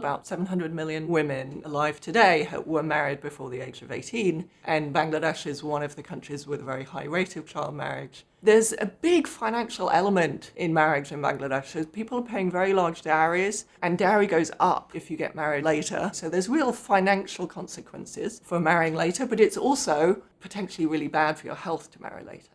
About 700 million women alive today were married before the age of 18, and Bangladesh is one of the countries with a very high rate of child marriage. There's a big financial element in marriage in Bangladesh. So people are paying very large dowries, and dowry goes up if you get married later. So there's real financial consequences for marrying later, but it's also potentially really bad for your health to marry later.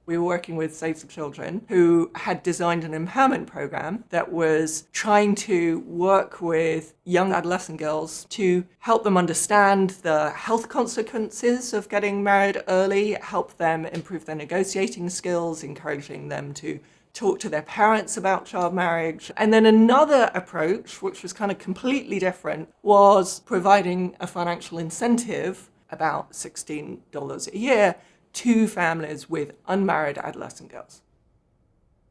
We were working with Save the Children, who had designed an empowerment program that was trying to work with young adolescent girls to help them understand the health consequences of getting married early, help them improve their negotiating skills, encouraging them to talk to their parents about child marriage. And then another approach, which was kind of completely different, was providing a financial incentive, about $16 a year, to families with unmarried adolescent girls.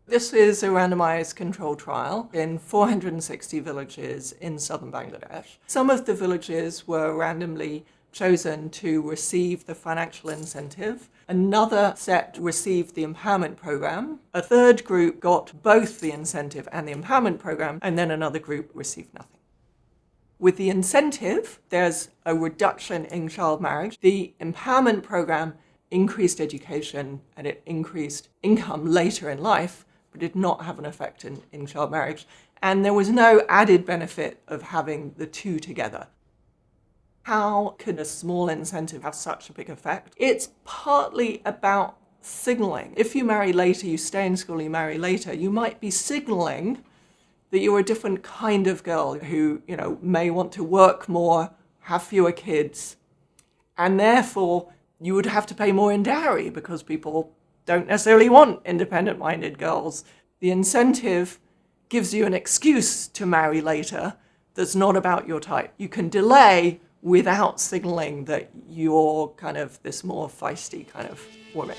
This is a randomized control trial in 460 villages in southern Bangladesh. Some of the villages were randomly chosen to receive the financial incentive. Another set received the empowerment program. A third group got both the incentive and the empowerment program, and then another group received nothing. With the incentive, there's a reduction in child marriage. The empowerment program increased education and it increased income later in life, but did not have an effect in child marriage. And there was no added benefit of having the two together. How could a small incentive have such a big effect? It's partly about signaling. If you marry later, you stay in school, you marry later, you might be signaling that you're a different kind of girl who, may want to work more, have fewer kids, and therefore you would have to pay more in dowry because people don't necessarily want independent-minded girls. The incentive gives you an excuse to marry later that's not about your type. You can delay without signaling that you're kind of this more feisty kind of woman.